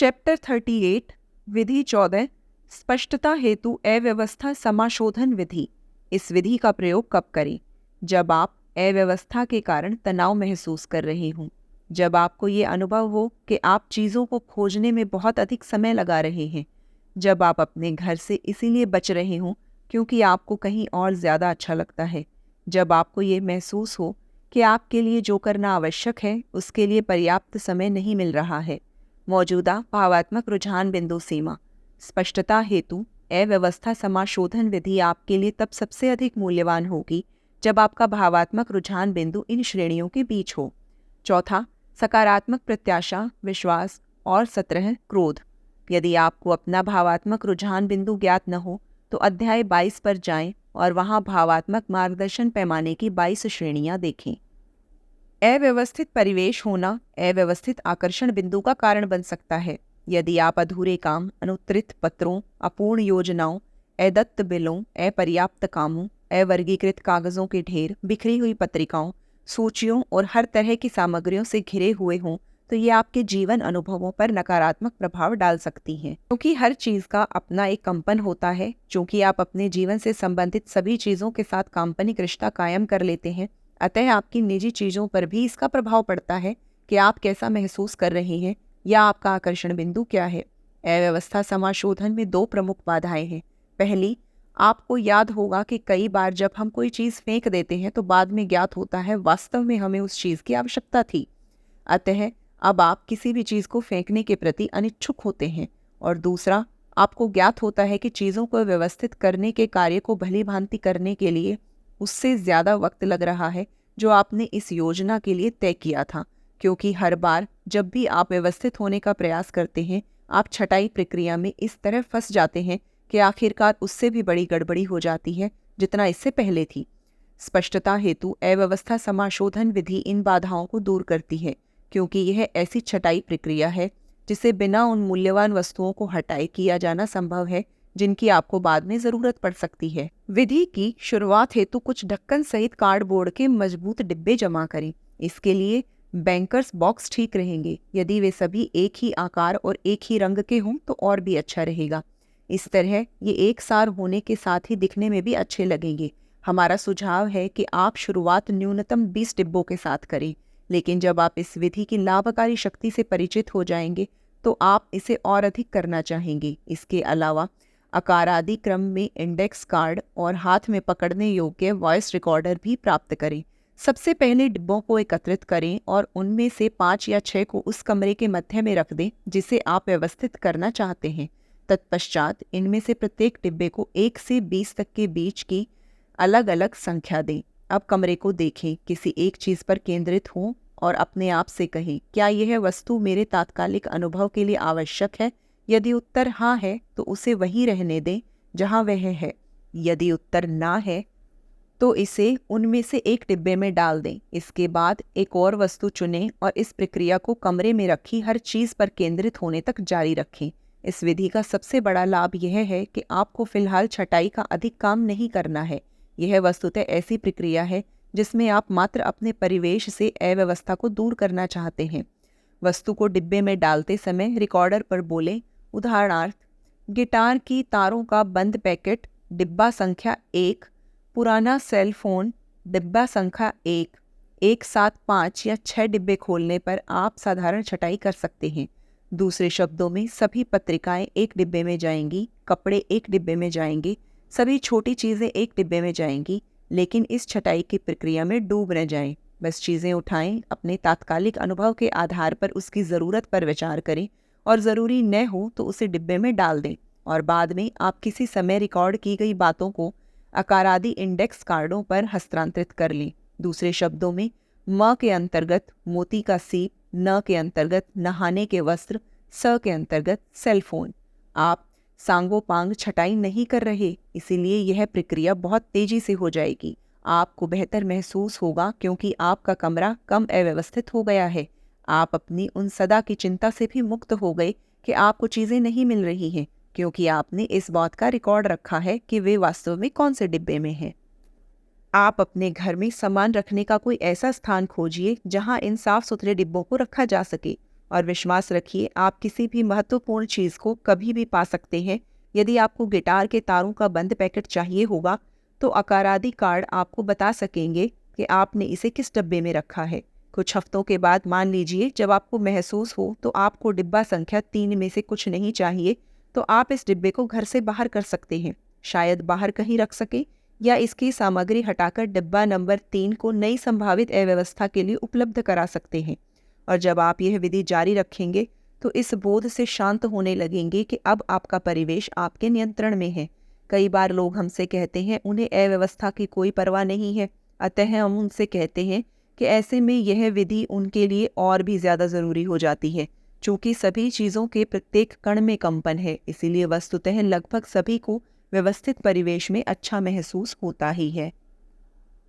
Chapter 38 विधि 14 स्पष्टता हेतु अव्यवस्था समाशोधन विधि। इस विधि का प्रयोग कब करें? जब आप अव्यवस्था के कारण तनाव महसूस कर रहे हों, जब आपको ये अनुभव हो कि आप चीज़ों को खोजने में बहुत अधिक समय लगा रहे हैं, जब आप अपने घर से इसीलिए बच रहे हों क्योंकि आपको कहीं और ज़्यादा अच्छा लगता है, जब आपको ये महसूस हो कि आपके लिए जो करना आवश्यक है उसके लिए पर्याप्त समय नहीं मिल रहा है। मौजूदा भावात्मक रुझान बिंदु सीमा। स्पष्टता हेतु अव्यवस्था समाशोधन विधि आपके लिए तब सबसे अधिक मूल्यवान होगी जब आपका भावात्मक रुझान बिंदु इन श्रेणियों के बीच हो। चौथा, सकारात्मक प्रत्याशा, विश्वास और 17 क्रोध। यदि आपको अपना भावात्मक रुझान बिंदु ज्ञात न हो तो अध्याय 22 पर जाएं और वहां भावात्मक मार्गदर्शन पैमाने की 22 श्रेणियां देखें। अव्यवस्थित परिवेश होना अव्यवस्थित आकर्षण बिंदु का कारण बन सकता है। यदि आप अधूरे काम, अनुत्तरित पत्रों, अपूर्ण योजनाओं, अदत्त बिलों, अपर्याप्त कामों, अवर्गीकृत कागजों के ढेर, बिखरी हुई पत्रिकाओं, सूचियों और हर तरह की सामग्रियों से घिरे हुए हों तो ये आपके जीवन अनुभवों पर नकारात्मक प्रभाव डाल सकती हैं। क्योंकि हर चीज़ का अपना एक कंपन होता है, क्योंकि आप अपने जीवन से संबंधित सभी चीज़ों के साथ काल्पनिक रिश्ता कायम कर लेते हैं, अतः आपकी निजी चीज़ों पर भी इसका प्रभाव पड़ता है कि आप कैसा महसूस कर रहे हैं या आपका आकर्षण बिंदु क्या है। अव्यवस्था समाशोधन में 2 प्रमुख बाधाएं हैं। पहली, आपको याद होगा कि कई बार जब हम कोई चीज़ फेंक देते हैं तो बाद में ज्ञात होता है वास्तव में हमें उस चीज़ की आवश्यकता थी। अतः अब आप किसी भी चीज़ को फेंकने के प्रति अनिच्छुक होते हैं। और दूसरा, आपको ज्ञात होता है कि चीज़ों को व्यवस्थित करने के कार्य को भली भांति करने के लिए उससे ज़्यादा वक्त लग रहा है जो आपने इस योजना के लिए तय किया था, क्योंकि हर बार जब भी आप व्यवस्थित होने का प्रयास करते हैं आप छटाई प्रक्रिया में इस तरह फंस जाते हैं कि आखिरकार उससे भी बड़ी गड़बड़ी हो जाती है जितना इससे पहले थी। स्पष्टता हेतु अव्यवस्था समाशोधन विधि इन बाधाओं को दूर करती है, क्योंकि यह ऐसी छटाई प्रक्रिया है जिसे बिना उन मूल्यवान वस्तुओं को हटाए किया जाना संभव है जिनकी आपको बाद में जरूरत पड़ सकती है। विधि की शुरुआत हेतु कुछ ढक्कन सहित कार्डबोर्ड के मजबूत डिब्बे जमा करें। इसके लिए बैंकर्स बॉक्स ठीक रहेंगे। यदि वे सभी एक ही आकार और एक ही रंग के हों तो और भी अच्छा रहेगा। इस तरह ये एक सार होने के साथ ही दिखने में भी अच्छे लगेंगे। हमारा सुझाव है कि आप शुरुआत न्यूनतम 20 डिब्बों के साथ करें, लेकिन जब आप इस विधि की लाभकारी शक्ति से परिचित हो जाएंगे तो आप इसे और अधिक करना चाहेंगे। इसके अलावा आकारादि क्रम में इंडेक्स कार्ड और हाथ में पकड़ने योग्य वॉइस रिकॉर्डर भी प्राप्त करें। सबसे पहले डिब्बों को एकत्रित करें और उनमें से 5 या 6 को उस कमरे के मध्य में रख दें जिसे आप व्यवस्थित करना चाहते हैं। तत्पश्चात इनमें से प्रत्येक डिब्बे को 1 से 20 तक के बीच की अलग अलग संख्या दें। अब कमरे को देखें, किसी एक चीज़ पर केंद्रित हों और अपने आप से कहें, क्या यह वस्तु मेरे तात्कालिक अनुभव के लिए आवश्यक है? यदि उत्तर हाँ है तो उसे वहीं रहने दें जहाँ वह है। यदि उत्तर ना है तो इसे उनमें से एक डिब्बे में डाल दें। इसके बाद एक और वस्तु चुनें और इस प्रक्रिया को कमरे में रखी हर चीज़ पर केंद्रित होने तक जारी रखें। इस विधि का सबसे बड़ा लाभ यह है कि आपको फिलहाल छटाई का अधिक काम नहीं करना है। यह वस्तुतः ऐसी प्रक्रिया है जिसमें आप मात्र अपने परिवेश से अव्यवस्था को दूर करना चाहते हैं। वस्तु को डिब्बे में डालते समय रिकॉर्डर पर बोलें, उदाहरणार्थ गिटार की तारों का बंद पैकेट डिब्बा संख्या 1, पुराना सेल फोन डिब्बा संख्या 1। एक साथ 5 या 6 डिब्बे खोलने पर आप साधारण छटाई कर सकते हैं। दूसरे शब्दों में सभी पत्रिकाएं एक डिब्बे में जाएंगी, कपड़े एक डिब्बे में जाएंगे, सभी छोटी चीज़ें एक डिब्बे में जाएंगी। लेकिन इस छटाई की प्रक्रिया में डूब न जाएं। बस चीज़ें उठाएं, अपने तात्कालिक अनुभव के आधार पर उसकी ज़रूरत पर विचार करें और ज़रूरी न हो तो उसे डिब्बे में डाल दें। और बाद में आप किसी समय रिकॉर्ड की गई बातों को आकारादि इंडेक्स कार्डों पर हस्तांतरित कर लें। दूसरे शब्दों में म के अंतर्गत मोती का सीप, न के अंतर्गत नहाने के वस्त्र, स के अंतर्गत सेल फोन। आप सांगोपांग छटाई नहीं कर रहे, इसीलिए यह प्रक्रिया बहुत तेजी से हो जाएगी। आपको बेहतर महसूस होगा क्योंकि आपका कमरा कम अव्यवस्थित हो गया है। आप अपनी उन सदा की चिंता से भी मुक्त हो गए कि आपको चीज़ें नहीं मिल रही हैं, क्योंकि आपने इस बात का रिकॉर्ड रखा है कि वे वास्तव में कौन से डिब्बे में हैं। आप अपने घर में सामान रखने का कोई ऐसा स्थान खोजिए जहां इन साफ सुथरे डिब्बों को रखा जा सके। और विश्वास रखिए, आप किसी भी महत्वपूर्ण चीज़ को कभी भी पा सकते हैं। यदि आपको गिटार के तारों का बंद पैकेट चाहिए होगा, तो अकारादि कार्ड आपको बता सकेंगे कि आपने इसे किस डब्बे में रखा है। कुछ हफ्तों के बाद मान लीजिए जब आपको महसूस हो तो आपको डिब्बा संख्या 3 में से कुछ नहीं चाहिए, तो आप इस डिब्बे को घर से बाहर कर सकते हैं। शायद बाहर कहीं रख सकें, या इसकी सामग्री हटाकर डिब्बा नंबर 3 को नई संभावित अव्यवस्था के लिए उपलब्ध करा सकते हैं। और जब आप यह विधि जारी रखेंगे तो इस बोध से शांत होने लगेंगे कि अब आपका परिवेश आपके नियंत्रण में है। कई बार लोग हमसे कहते हैं उन्हें अव्यवस्था की कोई परवाह नहीं है, अतः हम उनसे कहते हैं कि ऐसे में यह विधि उनके लिए और भी ज़्यादा ज़रूरी हो जाती है। चूँकि सभी चीज़ों के प्रत्येक कण में कंपन है, इसीलिए वस्तुतः लगभग सभी को व्यवस्थित परिवेश में अच्छा महसूस होता ही है।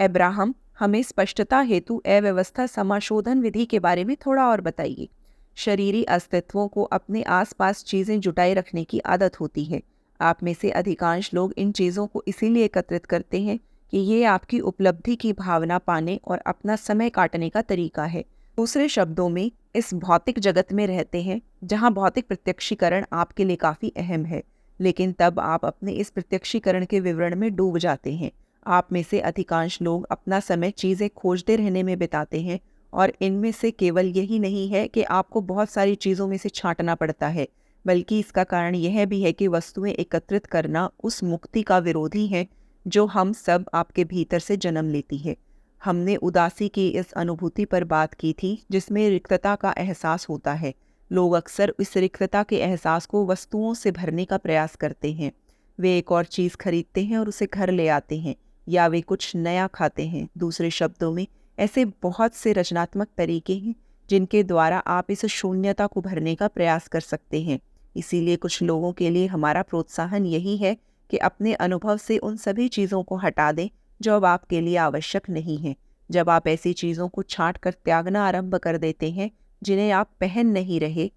अब्राहम, हमें स्पष्टता हेतु अव्यवस्था समाशोधन विधि के बारे में थोड़ा और बताइए। शरीरी अस्तित्वों को अपने आसपास चीज़ें जुटाए रखने की आदत होती है। आप में से अधिकांश लोग इन चीज़ों को इसीलिए एकत्रित करते हैं कि ये आपकी उपलब्धि की भावना पाने और अपना समय काटने का तरीका है। दूसरे शब्दों में, इस भौतिक जगत में रहते हैं जहाँ भौतिक प्रत्यक्षीकरण आपके लिए काफ़ी अहम है, लेकिन तब आप अपने इस प्रत्यक्षीकरण के विवरण में डूब जाते हैं। आप में से अधिकांश लोग अपना समय चीज़ें खोजते रहने में बिताते हैं, और इनमें से केवल यही नहीं है कि आपको बहुत सारी चीज़ों में से छांटना पड़ता है, बल्कि इसका कारण यह भी है कि वस्तुएं एकत्रित करना उस मुक्ति का विरोधी है जो हम सब आपके भीतर से जन्म लेती है। हमने उदासी की इस अनुभूति पर बात की थी जिसमें रिक्तता का एहसास होता है। लोग अक्सर इस रिक्तता के एहसास को वस्तुओं से भरने का प्रयास करते हैं। वे एक और चीज़ खरीदते हैं और उसे घर ले आते हैं, या वे कुछ नया खाते हैं। दूसरे शब्दों में, ऐसे बहुत से रचनात्मक तरीके हैं जिनके द्वारा आप इस शून्यता को भरने का प्रयास कर सकते हैं। इसीलिए कुछ लोगों के लिए हमारा प्रोत्साहन यही है कि अपने अनुभव से उन सभी चीज़ों को हटा दें जो अब आपके लिए आवश्यक नहीं है। जब आप ऐसी चीज़ों को छांट कर त्यागना आरंभ कर देते हैं जिन्हें आप पहन नहीं रहे,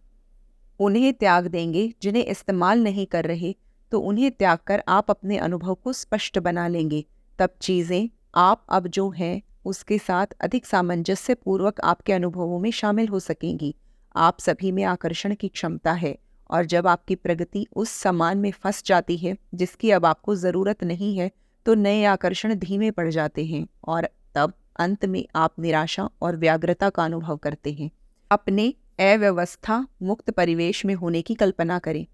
उन्हें त्याग देंगे जिन्हें इस्तेमाल नहीं कर रहे, तो उन्हें त्याग कर आप अपने अनुभव को स्पष्ट बना लेंगे। तब चीज़ें आप अब जो हैं उसके साथ अधिक सामंजस्य पूर्वक आपके अनुभवों में शामिल हो सकेंगी। आप सभी में आकर्षण की क्षमता है, और जब आपकी प्रगति उस सामान में फंस जाती है जिसकी अब आपको ज़रूरत नहीं है, तो नए आकर्षण धीमे पड़ जाते हैं, और तब अंत में आप निराशा और व्यग्रता का अनुभव करते हैं। अपने अव्यवस्था मुक्त परिवेश में होने की कल्पना करें।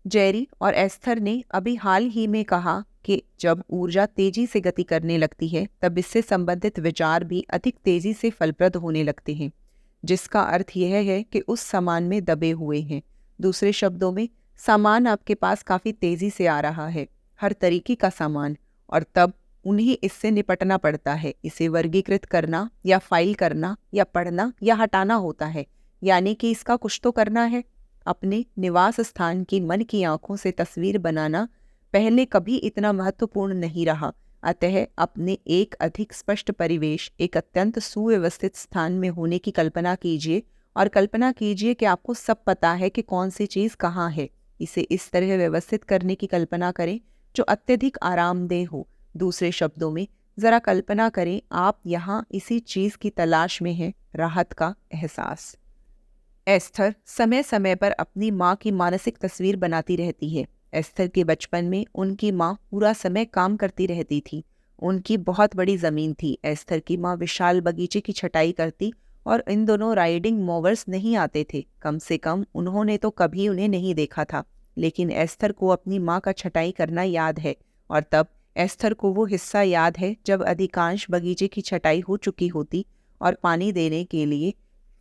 जेरी और एस्थर ने अभी हाल ही में कहा कि जब ऊर्जा तेजी से गति करने लगती है तब इससे संबंधित विचार भी अधिक तेजी से फलप्रद होने लगते हैं, जिसका अर्थ यह है कि उस सामान में दबे हुए हैं। दूसरे शब्दों में, सामान आपके पास काफ़ी तेजी से आ रहा है, हर तरीके का सामान, और तब उन्हें इससे निपटना पड़ता है। इसे वर्गीकृत करना या फाइल करना या पढ़ना या हटाना होता है, यानी कि इसका कुछ तो करना है। अपने निवास स्थान की मन की आंखों से तस्वीर बनाना पहले कभी इतना महत्वपूर्ण नहीं रहा, अतः अपने एक अधिक स्पष्ट परिवेश, एक अत्यंत सुव्यवस्थित स्थान में होने की कल्पना कीजिए, और कल्पना कीजिए कि आपको सब पता है कि कौन सी चीज़ कहाँ है। इसे इस तरह व्यवस्थित करने की कल्पना करें जो अत्यधिक आरामदेह हो। दूसरे शब्दों में, ज़रा कल्पना करें आप यहाँ इसी चीज़ की तलाश में हैं, राहत का एहसास। एस्थर समय समय पर अपनी माँ की मानसिक तस्वीर बनाती रहती है। एस्थर के बचपन में उनकी माँ पूरा समय काम करती रहती थी। उनकी बहुत बड़ी ज़मीन थी। एस्थर की माँ विशाल बगीचे की छटाई करती, और इन दोनों राइडिंग मोवर्स नहीं आते थे। कम से कम उन्होंने तो कभी उन्हें नहीं देखा था। लेकिन एस्थर को अपनी माँ का छटाई करना याद है, और तब एस्थर को वो हिस्सा याद है जब अधिकांश बगीचे की छटाई हो चुकी होती और पानी देने के लिए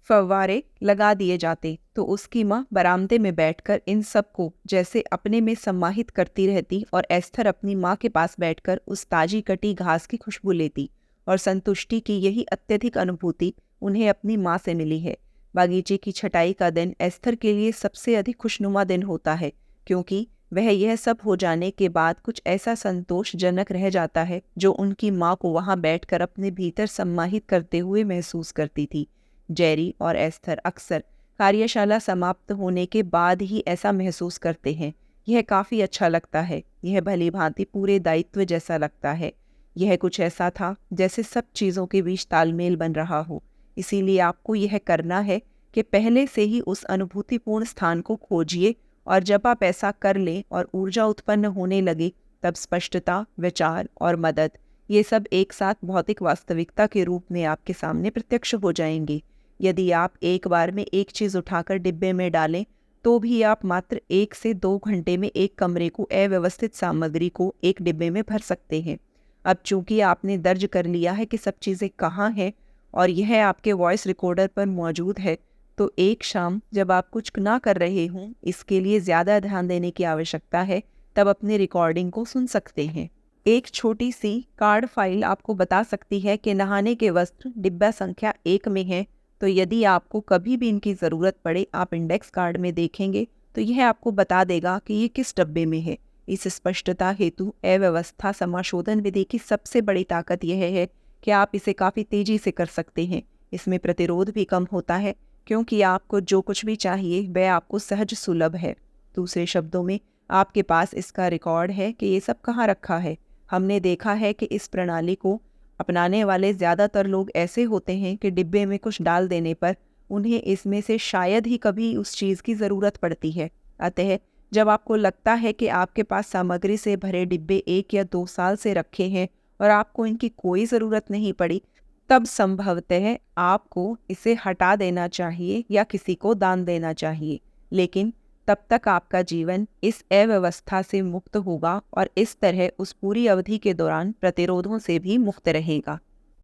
फव्वारे लगा दिए जाते, तो उसकी माँ बरामदे में बैठकर इन सब को जैसे अपने में सम्माहित करती रहती, और एस्थर अपनी माँ के पास बैठकर उस ताजी कटी घास की खुशबू लेती, और संतुष्टि की यही अत्यधिक अनुभूति उन्हें अपनी माँ से मिली है। बागीचे की छटाई का दिन एस्थर के लिए सबसे अधिक खुशनुमा दिन होता है, क्योंकि वह यह सब हो जाने के बाद कुछ ऐसा संतोषजनक रह जाता है जो उनकी माँ को वहाँ बैठकर अपने भीतर सम्माहित करते हुए महसूस करती थी। जेरी और एस्थर अक्सर कार्यशाला समाप्त होने के बाद ही ऐसा महसूस करते हैं। यह काफ़ी अच्छा लगता है। यह भली भांति पूरे दायित्व जैसा लगता है। यह कुछ ऐसा था जैसे सब चीज़ों के बीच तालमेल बन रहा हो। इसीलिए आपको यह करना है कि पहले से ही उस अनुभूतिपूर्ण स्थान को खोजिए, और जब आप ऐसा कर लें और ऊर्जा उत्पन्न होने लगे, तब स्पष्टता, विचार और मदद, ये सब एक साथ भौतिक वास्तविकता के रूप में आपके सामने प्रत्यक्ष हो जाएंगे। यदि आप एक बार में एक चीज़ उठाकर डिब्बे में डालें, तो भी आप मात्र 1 से 2 घंटे में एक कमरे को अव्यवस्थित सामग्री को एक डिब्बे में भर सकते हैं। अब चूंकि आपने दर्ज कर लिया है कि सब चीज़ें कहाँ हैं और यह आपके वॉइस रिकॉर्डर पर मौजूद है, तो एक शाम जब आप कुछ ना कर रहे हों, इसके लिए ज़्यादा ध्यान देने की आवश्यकता है, तब अपनी रिकॉर्डिंग को सुन सकते हैं। एक छोटी सी कार्ड फाइल आपको बता सकती है कि नहाने के वस्त्र डिब्बा संख्या 1 में है, तो यदि आपको कभी भी इनकी ज़रूरत पड़े, आप इंडेक्स कार्ड में देखेंगे तो यह आपको बता देगा कि ये किस डब्बे में है। इस स्पष्टता हेतु अव्यवस्था समाशोधन विधि की सबसे बड़ी ताकत यह है कि आप इसे काफ़ी तेज़ी से कर सकते हैं। इसमें प्रतिरोध भी कम होता है, क्योंकि आपको जो कुछ भी चाहिए वह आपको सहज सुलभ है। दूसरे शब्दों में, आपके पास इसका रिकॉर्ड है कि ये सब कहाँ रखा है। हमने देखा है कि इस प्रणाली को अपनाने वाले ज़्यादातर लोग ऐसे होते हैं कि डिब्बे में कुछ डाल देने पर उन्हें इसमें से शायद ही कभी उस चीज़ की ज़रूरत पड़ती है। अतः जब आपको लगता है कि आपके पास सामग्री से भरे डिब्बे 1 या 2 साल से रखे हैं और आपको इनकी कोई ज़रूरत नहीं पड़ी, तब संभवतः आपको इसे हटा देना चाहिए या किसी को दान देना चाहिए। लेकिन तब तक आपका जीवन इस अव्यवस्था से मुक्त होगा और इस तरह उस पूरी अवधि के दौरान प्रतिरोधों से भी मुक्त रहेगा।